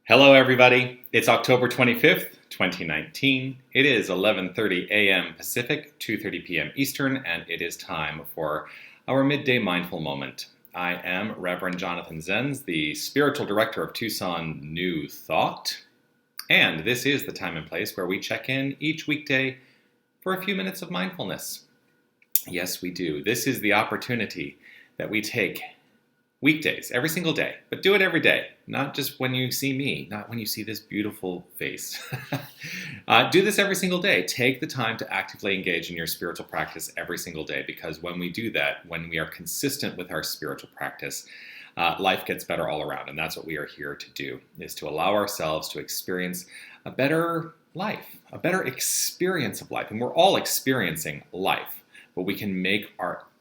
Hello, everybody. It's October 25th, 2019. It is 11:30 a.m. Pacific, 2:30 p.m. Eastern, and it is time for our midday mindful moment. I am Reverend Jonathan Zenz, the spiritual director of Tucson New Thought, and this is the time and place where we check in each weekday for a few minutes of mindfulness. Yes, we do. This is the opportunity that we take weekdays, every single day, but do it every day, not just when you see me, not when you see this beautiful face. Do this every single day. Take the time to actively engage in your spiritual practice every single day, because when we do that, when we are consistent with our spiritual practice, life gets better all around. And that's what we are here to do, is to allow ourselves to experience a better life, a better experience of life. And we're all experiencing life, but we can make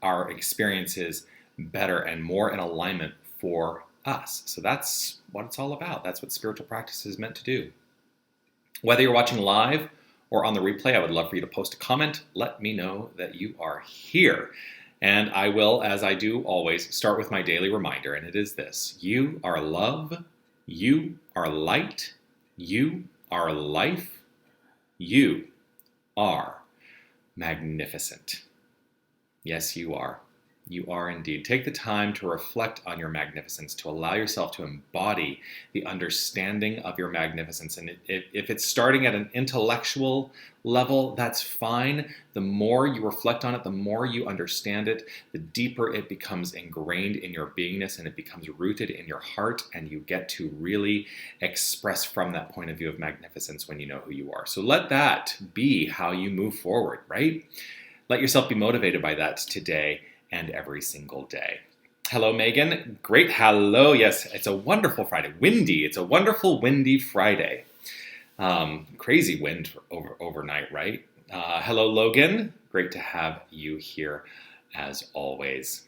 our experiences better and more in alignment for us. So that's what it's all about. That's what spiritual practice is meant to do. Whether you're watching live or on the replay, I would love for you to post a comment. Let me know that you are here. And I will, as I do always, start with my daily reminder, and it is this: you are love, you are light, you are life, you are magnificent. Yes, you are. You are indeed. Take the time to reflect on your magnificence, to allow yourself to embody the understanding of your magnificence. And if it's starting at an intellectual level, that's fine. The more you reflect on it, the more you understand it, the deeper it becomes ingrained in your beingness, and it becomes rooted in your heart, and you get to really express from that point of view of magnificence when you know who you are. So let that be how you move forward, right? Let yourself be motivated by that today and every single day. Hello, Megan. Great. Hello. Yes, it's a wonderful Friday. Windy. It's a wonderful windy Friday. Crazy wind overnight, right? Hello, Logan. Great to have you here as always.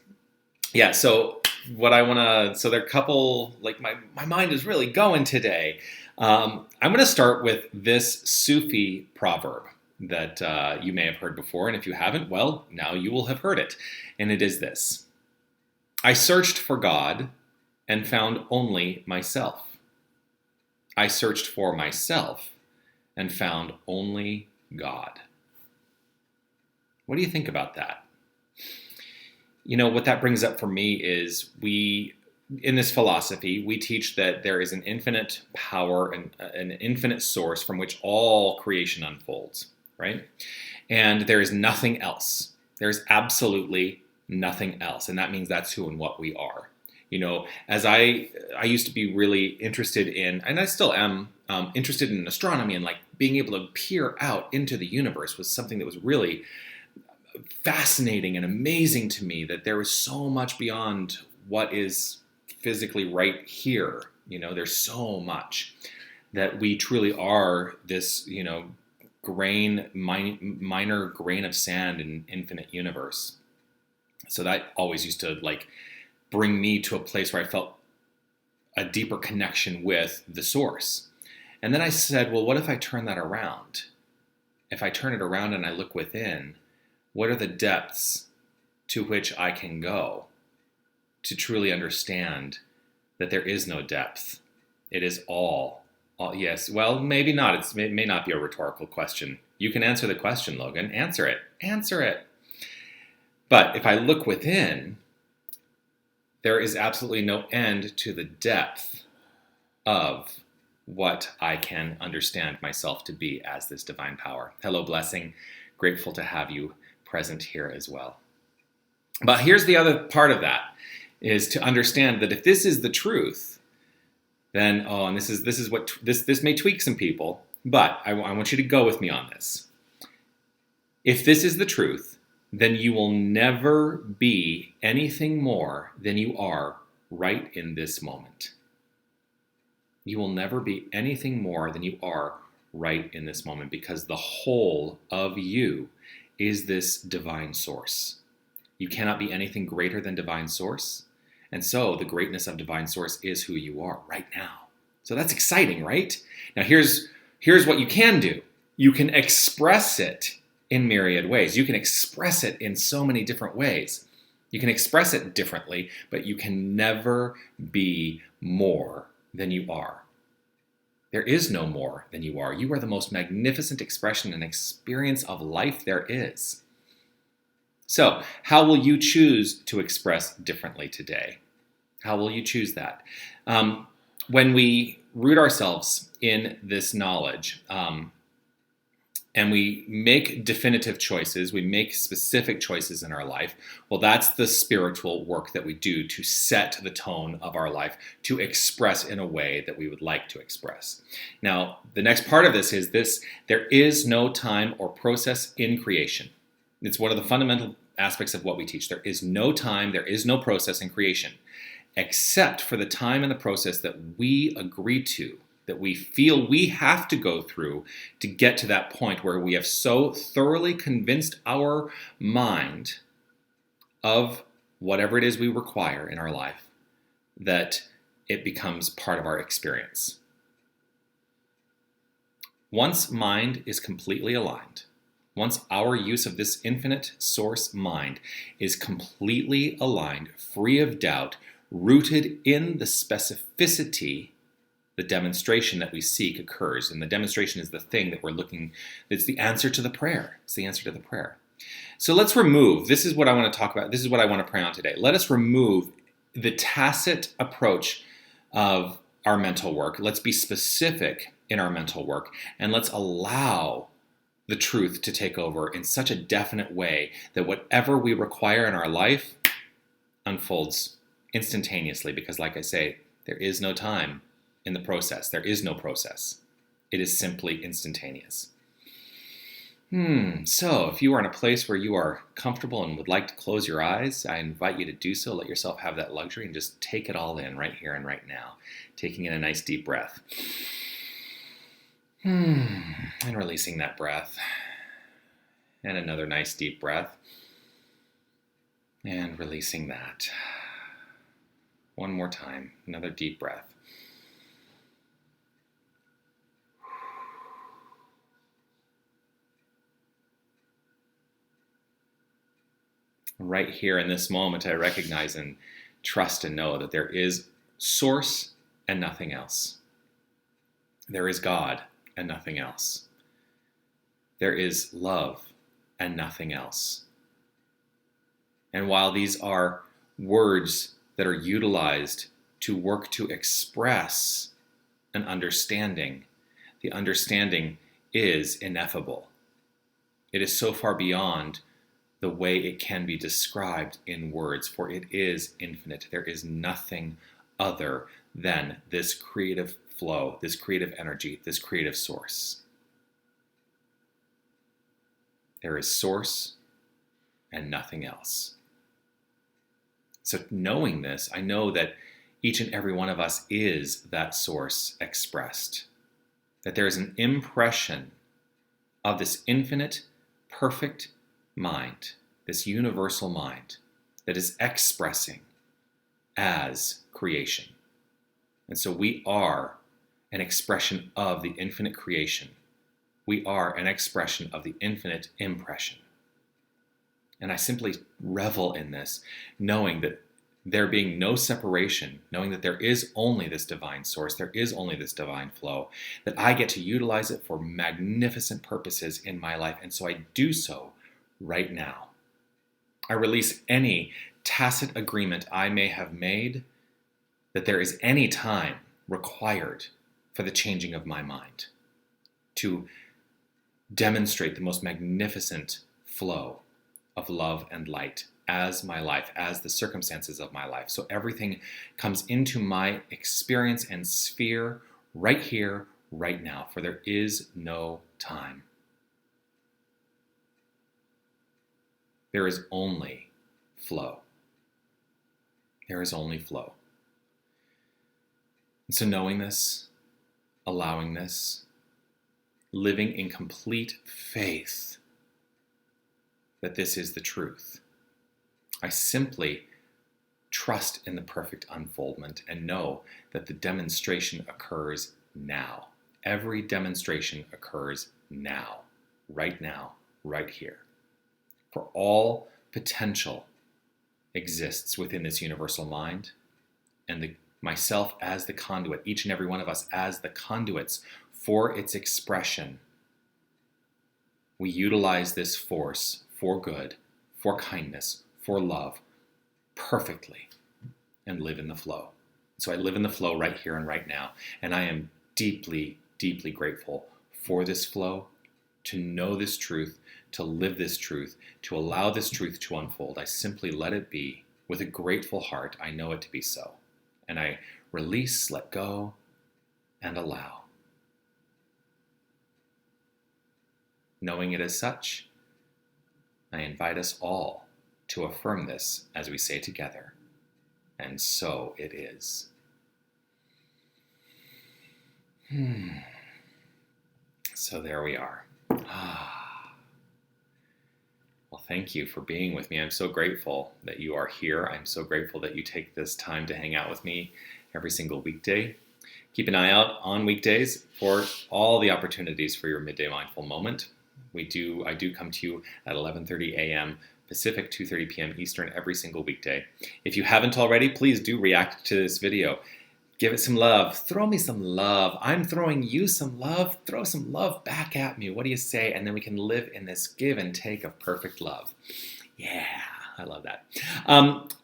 Yeah, so what I want to, so there are a couple, like my mind is really going today. I'm going to start with this Sufi proverb that you may have heard before, and if you haven't, well, now you will have heard it. And it is this: I searched for God and found only myself. I searched for myself and found only God. What do you think about that? You know, what that brings up for me is in this philosophy, we teach that there is an infinite power and an infinite source from which all creation unfolds, right? And there is nothing else. There's absolutely nothing else. And that means that's who and what we are. You know, as I used to be really interested in, and I still am interested in astronomy, and like being able to peer out into the universe was something that was really fascinating and amazing to me, that there was so much beyond what is physically right here. You know, there's so much that we truly are this, you know, minor grain of sand in an infinite universe. So that always used to like bring me to a place where I felt a deeper connection with the source. And then I said, well, what if I turn that around? If I turn it around and I look within, what are the depths to which I can go to truly understand that there is no depth? It is all. Yes, well, maybe not. It may not be a rhetorical question. You can answer the question, Logan. Answer it. Answer it. But if I look within, there is absolutely no end to the depth of what I can understand myself to be as this divine power. Hello, Blessing. Grateful to have you present here as well. But here's the other part of that, is to understand that if this is the truth, then, and this may tweak some people, but I want you to go with me on this. If this is the truth, then you will never be anything more than you are right in this moment. You will never be anything more than you are right in this moment, because the whole of you is this divine source. You cannot be anything greater than divine source. And so the greatness of divine source is who you are right now. So that's exciting, right? Now here's what you can do. You can express it in myriad ways. You can express it in so many different ways. You can express it differently, but you can never be more than you are. There is no more than you are. You are the most magnificent expression and experience of life there is. So, how will you choose to express differently today? How will you choose that? When we root ourselves in this knowledge, and we make definitive choices, we make specific choices in our life, well, that's the spiritual work that we do to set the tone of our life, to express in a way that we would like to express. Now, the next part of this is this: there is no time or process in creation. It's one of the fundamental aspects of what we teach. There is no time, there is no process in creation, except for the time and the process that we agree to, that we feel we have to go through to get to that point where we have so thoroughly convinced our mind of whatever it is we require in our life that it becomes part of our experience. Once mind is completely aligned, once our use of this infinite source mind is completely aligned, free of doubt, rooted in the specificity, the demonstration that we seek occurs. And the demonstration is the thing that we're looking, it's the answer to the prayer. It's the answer to the prayer. So let's remove, this is what I want to talk about, this is what I want to pray on today. Let us remove the tacit approach of our mental work. Let's be specific in our mental work, and let's allow the truth to take over in such a definite way that whatever we require in our life unfolds instantaneously, because like I say, there is no time in the process. There is no process. It is simply instantaneous. So if you are in a place where you are comfortable and would like to close your eyes, I invite you to do so. Let yourself have that luxury and just take it all in right here and right now. Taking in a nice deep breath. And releasing that breath. And another nice deep breath. And releasing that. One more time. Another deep breath. Right here in this moment, I recognize and trust and know that there is source and nothing else. There is God and nothing else. There is love and nothing else. And while these are words that are utilized to work to express an understanding, the understanding is ineffable. It is so far beyond the way it can be described in words, for it is infinite. There is nothing other than this creative flow, this creative energy, this creative source. There is source and nothing else. So knowing this, I know that each and every one of us is that source expressed. That there is an impression of this infinite, perfect mind, this universal mind that is expressing as creation. And so we are an expression of the infinite creation. We are an expression of the infinite impression. And I simply revel in this, knowing that there being no separation, knowing that there is only this divine source, there is only this divine flow, that I get to utilize it for magnificent purposes in my life. And so I do so right now. I release any tacit agreement I may have made that there is any time required for the changing of my mind to demonstrate the most magnificent flow of love and light as my life, as the circumstances of my life. So everything comes into my experience and sphere right here, right now, for there is no time. There is only flow. There is only flow. And so knowing this, allowing this, living in complete faith that this is the truth, I simply trust in the perfect unfoldment and know that the demonstration occurs now. Every demonstration occurs now, right here. For all potential exists within this universal mind, and the myself as the conduit, each and every one of us as the conduits for its expression. We utilize this force for good, for kindness, for love, perfectly, and live in the flow. So I live in the flow right here and right now, and I am deeply, deeply grateful for this flow, to know this truth, to live this truth, to allow this truth to unfold. I simply let it be. With a grateful heart, I know it to be so. And I release, let go, and allow. Knowing it as such, I invite us all to affirm this as we say together, and so it is. So there we are. Well, thank you for being with me. I'm so grateful that you are here. I'm so grateful that you take this time to hang out with me every single weekday. Keep an eye out on weekdays for all the opportunities for your midday mindful moment. I do come to you at 11:30 a.m. Pacific, 2:30 p.m. Eastern every single weekday. If you haven't already, please do react to this video. Give it some love. Throw me some love. I'm throwing you some love. Throw some love back at me. What do you say? And then we can live in this give and take of perfect love. Yeah, I love that.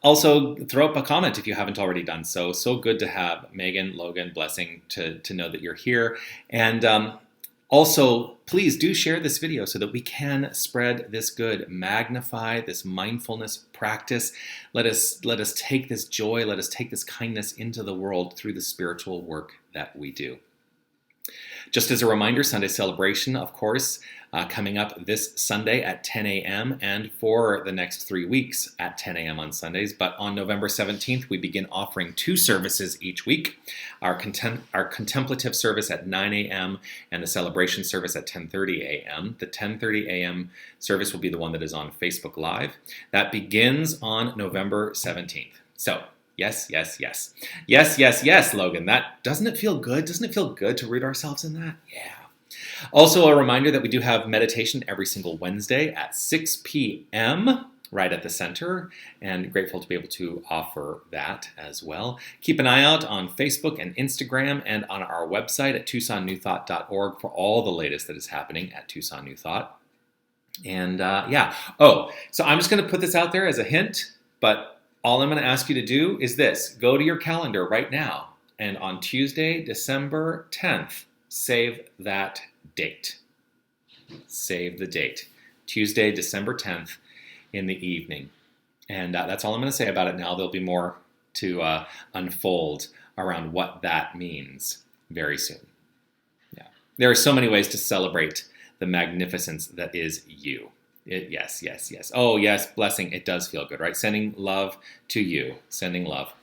Also, throw up a comment if you haven't already done so. So good to have Megan, Logan, blessing to know that you're here. And also, please do share this video so that we can spread this good, magnify this mindfulness practice. Let us take this joy, let us take this kindness into the world through the spiritual work that we do. Just as a reminder, Sunday celebration, of course, coming up this Sunday at 10 a.m. and for the next 3 weeks at 10 a.m. on Sundays. But on November 17th, we begin offering 2 services each week. Our contemplative service at 9 a.m. and the celebration service at 10:30 a.m. The 10:30 a.m. service will be the one that is on Facebook Live. That begins on November 17th. So, yes, Logan. Doesn't it feel good? Doesn't it feel good to root ourselves in that? Yeah. Also, a reminder that we do have meditation every single Wednesday at 6 p.m. right at the center, and grateful to be able to offer that as well. Keep an eye out on Facebook and Instagram and on our website at TucsonNewThought.org for all the latest that is happening at Tucson New Thought. And so I'm just going to put this out there as a hint, but all I'm going to ask you to do is this. Go to your calendar right now, and on Tuesday, December 10th, save that date. Save the date. Tuesday, December 10th in the evening. And that's all I'm going to say about it now. There'll be more to unfold around what that means very soon. Yeah. There are so many ways to celebrate the magnificence that is you. Yes. Oh, yes, blessing. It does feel good, right? Sending love to you. Sending love.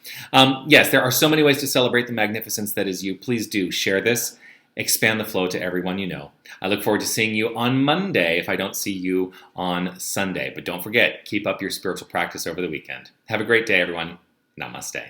Yes, there are so many ways to celebrate the magnificence that is you. Please do share this. Expand the flow to everyone you know. I look forward to seeing you on Monday if I don't see you on Sunday. But don't forget, keep up your spiritual practice over the weekend. Have a great day, everyone. Namaste.